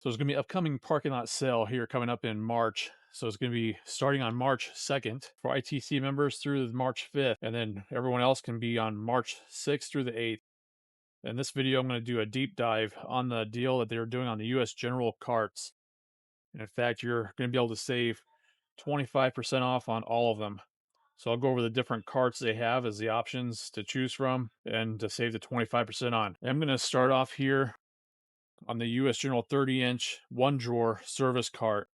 So there's going to be upcoming parking lot sale here coming up in March. So it's going to be starting on March 2nd for ITC members through March 5th, and then everyone else can be on March 6th through the 8th. In this video, I'm going to do a deep dive on the deal that they're doing on the US General carts. And in fact, you're going to be able to save 25% off on all of them. So I'll go over the different carts they have as the options to choose from and to save the 25% on. I'm going to start off here on the US General 30-inch one drawer service cart.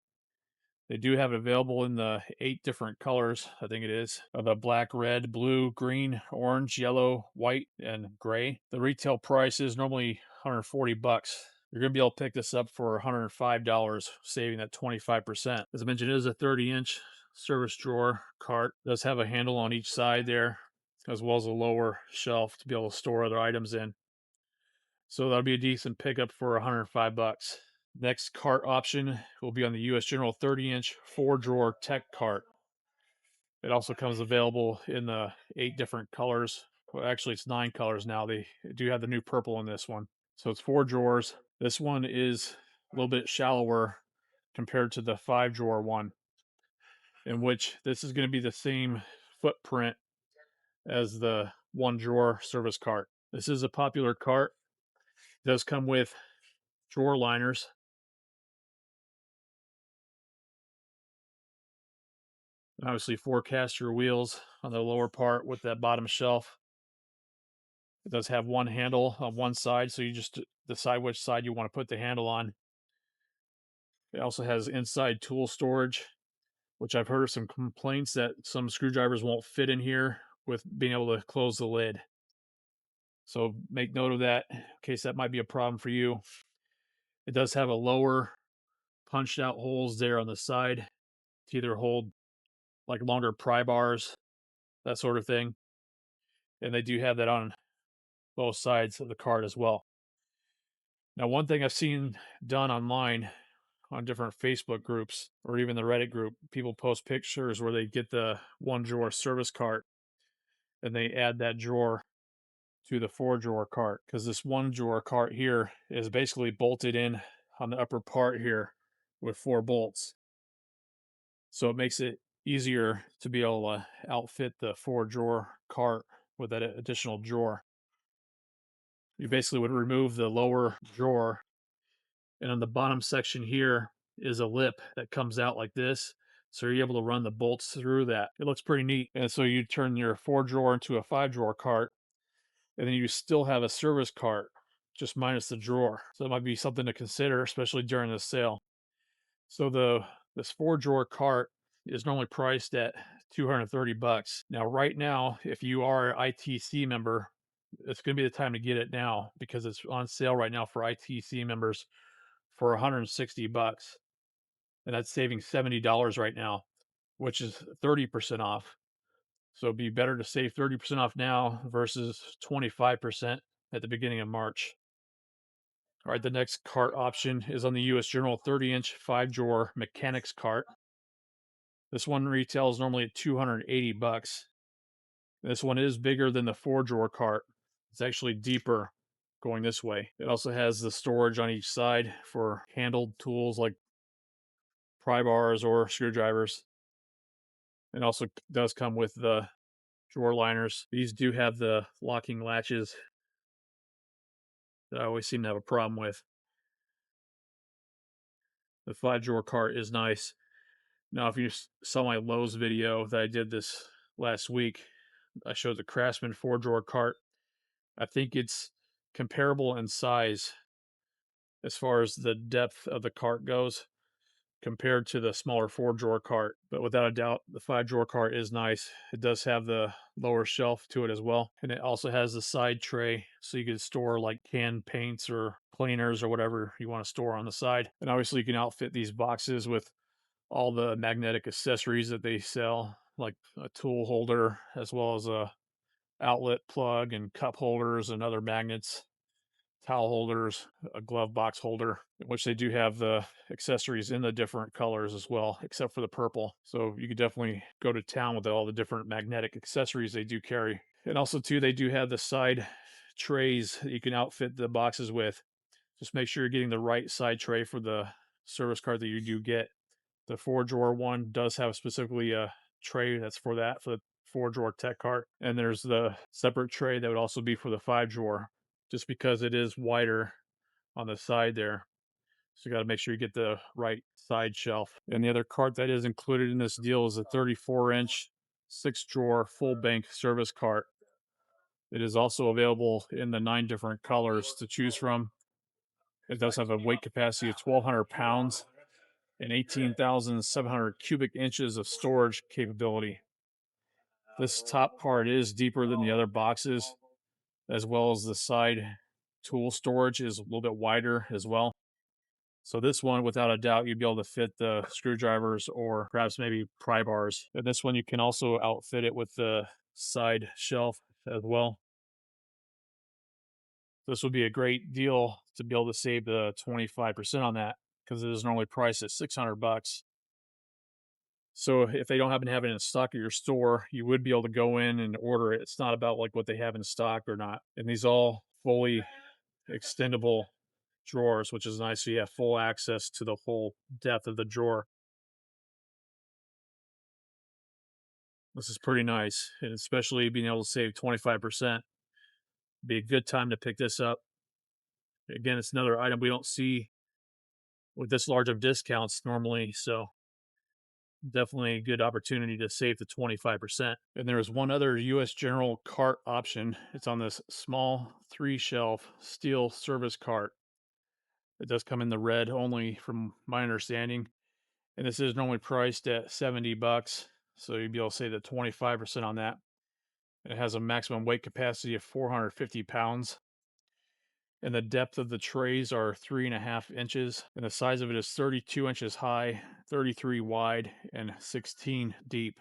They do have it available in the 8 different colors, I think it is, the black, red, blue, green, orange, yellow, white, and gray. The retail price is normally 140 bucks. You're going to be able to pick this up for $105, saving that 25%. As I mentioned, it is a 30-inch service drawer cart. It does have a handle on each side there, as well as a lower shelf to be able to store other items in. So that'll be a decent pickup for 105 bucks. Next cart option will be on the US General 30-inch 4-drawer tech cart. It also comes available in the 8 different colors. Well, actually, it's 9 colors now. They do have the new purple in this one. So it's 4 drawers. This one is a little bit shallower compared to the 5-drawer one, in which this is going to be the same footprint as the 1-drawer service cart. This is a popular cart. It does come with drawer liners. Obviously, 4 caster wheels on the lower part with that bottom shelf. It does have one handle on one side, so you just decide which side you want to put the handle on. It also has inside tool storage, which I've heard of some complaints that some screwdrivers won't fit in here with being able to close the lid. So make note of that in case that might be a problem for you. It does have a lower punched out holes there on the side to either hold like longer pry bars, that sort of thing. And they do have that on both sides of the cart as well. Now, one thing I've seen done online on different Facebook groups or even the Reddit group, people post pictures where they get the 1-drawer service cart and they add that drawer to the 4-drawer cart, because this 1-drawer cart here is basically bolted in on the upper part here with 4 bolts. So it makes it easier to be able to outfit the 4-drawer cart with that additional drawer. You basically would remove the lower drawer, and on the bottom section here is a lip that comes out like this. So you're able to run the bolts through that. It looks pretty neat. And so you turn your 4-drawer into a 5-drawer cart, and then you still have a service cart, just minus the drawer. So it might be something to consider, especially during the sale. So this 4-drawer cart is normally priced at 230 bucks. Now, right now, if you are an ITC member, it's going to be the time to get it now because it's on sale right now for ITC members for 160 bucks. And that's saving $70 right now, which is 30% off. So it'd be better to save 30% off now versus 25% at the beginning of March. All right, the next cart option is on the US General 30-inch 5-drawer mechanics cart. This one retails normally at 280 bucks. This one is bigger than the 4-drawer cart. It's actually deeper going this way. It also has the storage on each side for handled tools like pry bars or screwdrivers. It also does come with the drawer liners. These do have the locking latches that I always seem to have a problem with. The 5-drawer cart is nice. Now, if you saw my Lowe's video that I did this last week, I showed the Craftsman 4-drawer cart. I think it's comparable in size as far as the depth of the cart goes compared to the smaller 4-drawer cart. But without a doubt, the 5-drawer cart is nice. It does have the lower shelf to it as well. And it also has the side tray so you can store like canned paints or cleaners or whatever you want to store on the side. And obviously, you can outfit these boxes with all the magnetic accessories that they sell, like a tool holder, as well as a outlet plug and cup holders and other magnets, towel holders, a glove box holder, which they do have the accessories in the different colors as well, except for the purple. So you could definitely go to town with all the different magnetic accessories they do carry. And also too, they do have the side trays that you can outfit the boxes with. Just make sure you're getting the right side tray for the service cart that you do get. The four drawer one does have specifically a tray that's for that, for the four drawer tech cart. And there's the separate tray that would also be for the five drawer, just because it is wider on the side there. So you got to make sure you get the right side shelf. And the other cart that is included in this deal is a 34-inch, six drawer, full bank service cart. It is also available in the 9 different colors to choose from. It does have a weight capacity of 1,200 pounds and 18,700 cubic inches of storage capability. This top part is deeper than the other boxes, as well as the side tool storage is a little bit wider as well. So this one, without a doubt, you'd be able to fit the screwdrivers or perhaps maybe pry bars. And this one, you can also outfit it with the side shelf as well. This would be a great deal to be able to save the 25% on that because it is normally priced at 600 bucks. So if they don't happen to have it in stock at your store, you would be able to go in and order it. It's not about like what they have in stock or not. And these all fully extendable drawers, which is nice. So you have full access to the whole depth of the drawer. This is pretty nice. And especially being able to save 25%. Be a good time to pick this up. Again, it's another item we don't see with this large of discounts normally. So definitely a good opportunity to save the 25%. And there is one other US General cart option. It's on this small 3 shelf steel service cart. It does come in the red only from my understanding. And this is normally priced at 70 bucks. So you'd be able to save the 25% on that. And it has a maximum weight capacity of 450 pounds. And the depth of the trays are 3.5 inches. And the size of it is 32 inches high, 33 wide, and 16 deep.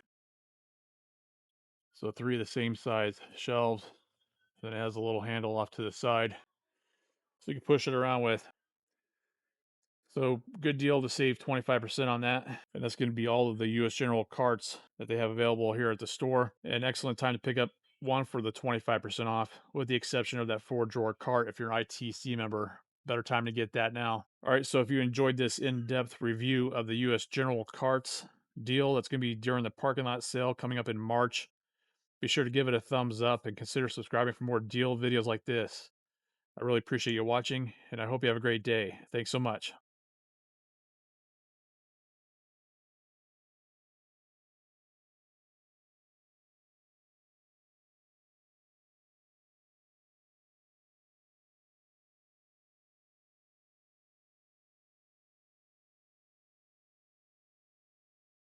So three of the same size shelves. Then it has a little handle off to the side. So you can push it around with. So good deal to save 25% on that. And that's going to be all of the US General carts that they have available here at the store. An excellent time to pick up one for the 25% off, with the exception of that four drawer cart if you're an ITC member. Better time to get that now. All right, so if you enjoyed this in-depth review of the US General carts deal, that's going to be during the parking lot sale coming up in March. Be sure to give it a thumbs up and consider subscribing for more deal videos like this. I really appreciate you watching, and I hope you have a great day. Thanks so much.